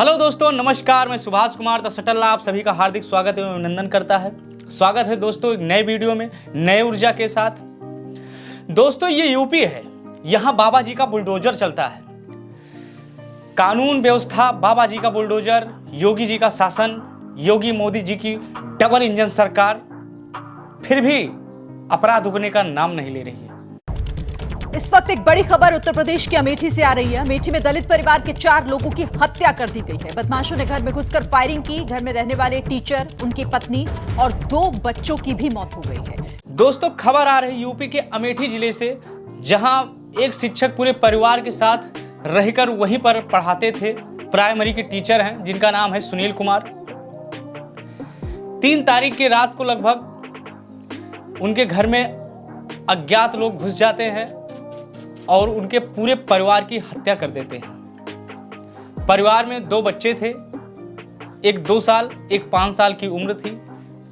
Hello दोस्तों, नमस्कार। मैं सुभाष कुमार द सटल आप सभी का हार्दिक स्वागत एवं अभिनंदन करता है। स्वागत है दोस्तों एक नए वीडियो में नए ऊर्जा के साथ। दोस्तों ये यूपी है, यहाँ बाबा जी का बुलडोजर चलता है। कानून व्यवस्था बाबा जी का बुलडोजर, योगी जी का शासन, योगी मोदी जी की डबल इंजन सरकार फिर भी अपराध रुकने का नाम नहीं ले रही है। इस वक्त एक बड़ी खबर उत्तर प्रदेश के अमेठी से आ रही है। अमेठी में दलित परिवार के 4 लोगों की हत्या कर दी गई है। बदमाशों ने घर में घुसकर फायरिंग की। घर में रहने वाले टीचर, उनकी पत्नी और 2 बच्चों की भी मौत हो गई है। दोस्तों खबर आ रही यूपी के अमेठी जिले से, जहां एक शिक्षक पूरे परिवार के साथ रहकर वहीं पर पढ़ाते थे। प्राइमरी के टीचर हैं जिनका नाम है सुनील कुमार। 3 तारीख की रात को लगभग उनके घर में अज्ञात लोग घुस जाते हैं और उनके पूरे परिवार की हत्या कर देते हैं। परिवार में 2 बच्चे थे, एक 2 साल एक 5 साल की उम्र थी,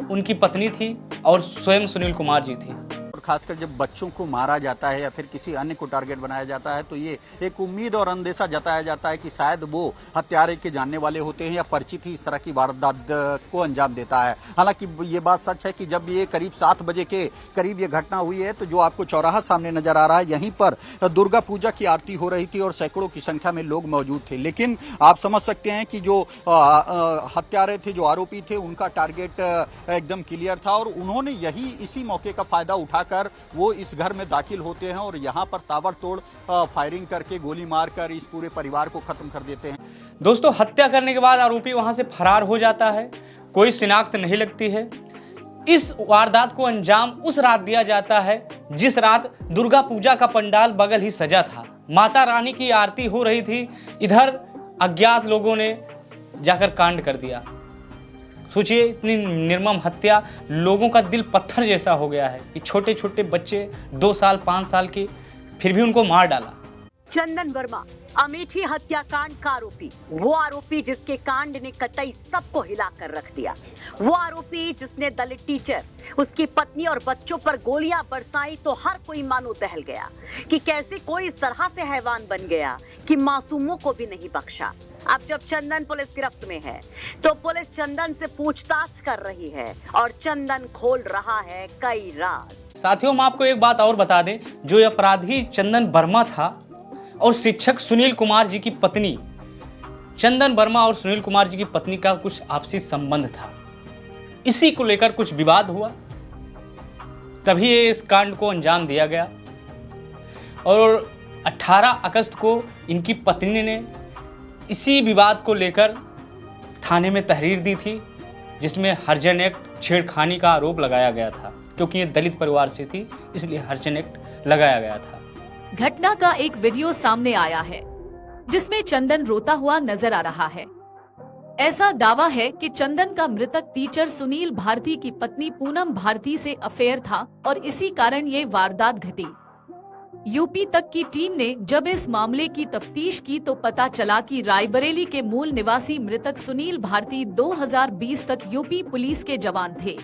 उनकी पत्नी थी और स्वयं सुनील कुमार जी थे। और खासकर जब बच्चों को मारा जाता है या फिर किसी अन्य को टारगेट बनाया जाता है तो ये एक उम्मीद और अंदेशा जताया जाता है कि शायद वो हत्यारे के जानने वाले होते हैं या परिचित ही इस तरह की वारदात को अंजाम देता है। हालांकि ये बात सच है कि जब ये करीब 7 बजे के करीब ये घटना हुई है तो जो आपको चौराहा सामने नजर आ रहा है, यहीं पर दुर्गा पूजा की आरती हो रही थी और सैकड़ों की संख्या में लोग मौजूद थे। लेकिन आप समझ सकते हैं कि जो हत्यारे थे, जो आरोपी थे, उनका टारगेट एकदम क्लियर था और उन्होंने इसी मौके का फायदा उठाकर वो इस घर में दाखिल होते हैं और यहाँ पर ताबड़तोड़ फायरिंग करके, गोली मारकर इस पूरे परिवार को खत्म कर देते हैं। दोस्तों हत्या करने के बाद आरोपी वहां से फरार हो जाता है, कोई शिनाख्त नहीं लगती है। इस वारदात को अंजाम उस रात दिया जाता है जिस रात दुर्गा पूजा का पंडाल बगल ही सजा था, माता रानी की आरती हो रही थी। इधर अज्ञात लोगों ने जाकर कांड कर दिया। सोचिए इतनी निर्मम हत्या, लोगों का दिल पत्थर जैसा हो गया है कि छोटे छोटे बच्चे 2 साल 5 साल के, फिर भी उनको मार डाला। चंदन वर्मा अमेठी हत्याकांड का आरोपी, वो आरोपी जिसके कांड ने कतई सबको हिलाकर रख दिया, वो आरोपी जिसने दलित टीचर, उसकी पत्नी और बच्चों पर गोलियां बरसाई तो हर कोई मानो दहल गया कि कैसे कोई इस तरह से हैवान बन गया कि मासूमों को भी नहीं बख्शा। अब जब चंदन पुलिस गिरफ्त में है तो पुलिस चंदन से पूछताछ कर रही है और चंदन खोल रहा है कई राज। साथियों हम आपको एक बात और बता दें, जो अपराधी चंदन वर्मा था और शिक्षक सुनील कुमार जी की पत्नी, चंदन वर्मा और सुनील कुमार जी की पत्नी का कुछ आपसी संबंध था। इसी को लेकर कुछ विवाद हुआ, तभी इस कांड को अंजाम दिया गया। और 18 अगस्त को इनकी पत्नी ने इसी विवाद को लेकर थाने में तहरीर दी थी, जिसमें हरिजन एक्ट छेड़खानी का आरोप लगाया गया था। क्योंकि ये दलित परिवार से थी इसलिए हरिजन एक्ट लगाया गया था। घटना का एक वीडियो सामने आया है जिसमें चंदन रोता हुआ नजर आ रहा है। ऐसा दावा है कि चंदन का मृतक टीचर सुनील भारती की पत्नी पूनम भारती से अफेयर था और इसी कारण ये वारदात घटी। यूपी तक की टीम ने जब इस मामले की तफ्तीश की तो पता चला कि रायबरेली के मूल निवासी मृतक सुनील भारती 2020 तक यूपी पुलिस के जवान थे।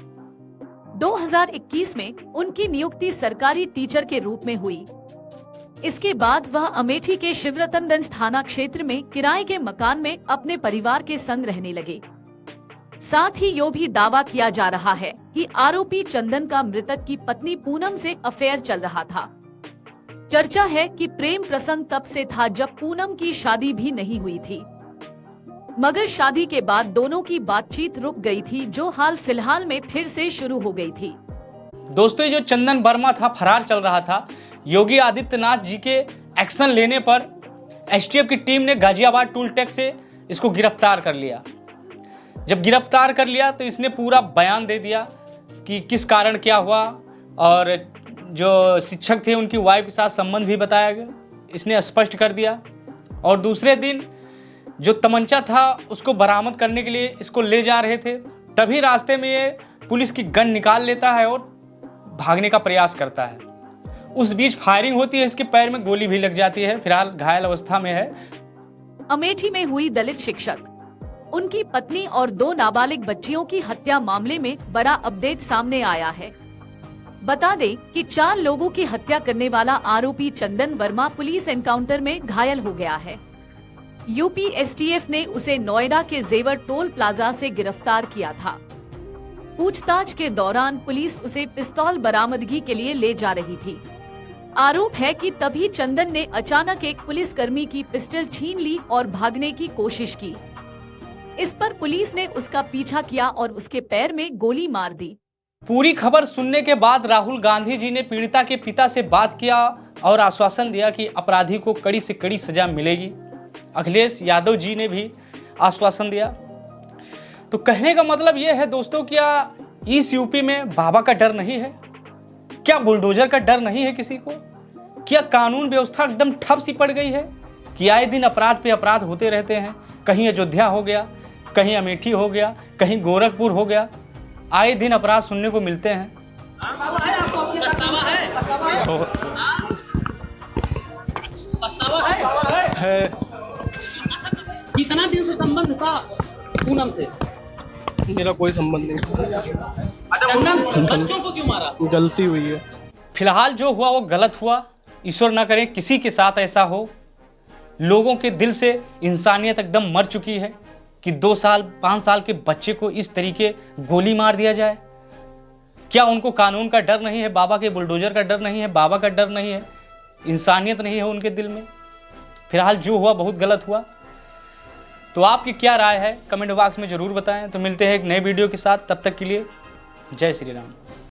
2021 में उनकी नियुक्ति सरकारी टीचर के रूप में हुई। इसके बाद वह अमेठी के शिवरतनगंज थाना क्षेत्र में किराए के मकान में अपने परिवार के संग रहने लगे। साथ ही यो भी दावा किया जा रहा है कि आरोपी चंदन का मृतक की पत्नी पूनम से अफेयर चल रहा था। चर्चा है कि प्रेम प्रसंग तब से था जब पूनम की शादी भी नहीं हुई थी, मगर शादी के बाद दोनों की बातचीत रुक गई थी, जो हाल फिलहाल में फिर से शुरू हो गई थी। दोस्तों जो चंदन वर्मा था, फरार चल रहा था। योगी आदित्यनाथ जी के एक्शन लेने पर एसटीएफ की टीम ने गाजियाबाद टूल टैक्स से इसको गिरफ्तार कर लिया। जब गिरफ्तार कर लिया तो इसने पूरा बयान दे दिया कि किस कारण क्या हुआ, और जो शिक्षक थे उनकी वाइफ के साथ संबंध भी बताया गया, इसने स्पष्ट कर दिया। और दूसरे दिन जो तमंचा था उसको बरामद करने के लिए इसको ले जा रहे थे, तभी रास्ते में ये पुलिस की गन निकाल लेता है और भागने का प्रयास करता है। उस बीच फायरिंग होती है, इसके पैर में गोली भी लग जाती है, फिलहाल घायल अवस्था में है। अमेठी में हुई दलित शिक्षक, उनकी पत्नी और 2 नाबालिग बच्चियों की हत्या मामले में बड़ा अपडेट सामने आया है। बता दें कि 4 लोगों की हत्या करने वाला आरोपी चंदन वर्मा पुलिस एनकाउंटर में घायल हो गया है। यूपी एसटीएफ ने उसे नोएडा के जेवर टोल प्लाजा से गिरफ्तार किया था। पूछताछ के दौरान पुलिस उसे पिस्तौल बरामदगी के लिए ले जा रही थी। आरोप है कि तभी चंदन ने अचानक एक पुलिसकर्मी की पिस्टल छीन ली और भागने की कोशिश की। इस पर पुलिस ने उसका पीछा किया और उसके पैर में गोली मार दी। पूरी खबर सुनने के बाद राहुल गांधी जी ने पीड़िता के पिता से बात किया और आश्वासन दिया कि अपराधी को कड़ी से कड़ी सजा मिलेगी। अखिलेश यादव जी ने भी आश्वासन दिया। तो कहने का मतलब यह है दोस्तों, क्या इस यूपी में बाबा का डर नहीं है? क्या बुलडोजर का डर नहीं है किसी को? क्या कानून व्यवस्था एकदम ठप सी पड़ गई है कि आए दिन अपराध पे अपराध होते रहते हैं? कहीं अयोध्या हो गया, कहीं अमेठी हो गया, कहीं गोरखपुर हो गया, आए दिन अपराध सुनने को मिलते हैं। है। कितना दिन से संबंध था पूनम से? मेरा कोई संबंध नहीं। चंदन बच्चों को क्यों मारा? गलती हुई है। फिलहाल जो हुआ वो गलत हुआ। ईश्वर ना करे किसी के साथ ऐसा हो। लोगों के दिल से इंसानियत एकदम मर चुकी है कि 2 साल 5 साल के बच्चे को इस तरीके गोली मार दिया जाए। क्या उनको कानून का डर नहीं है? बाबा के बुलडोजर का डर नहीं है? बाबा का डर नहीं है? इंसानियत नहीं है उनके दिल में? फिलहाल जो हुआ बहुत गलत हुआ। तो आपकी क्या राय है कमेंट बॉक्स में जरूर बताएं। तो मिलते हैं एक नए वीडियो के साथ, तब तक के लिए जय श्री राम।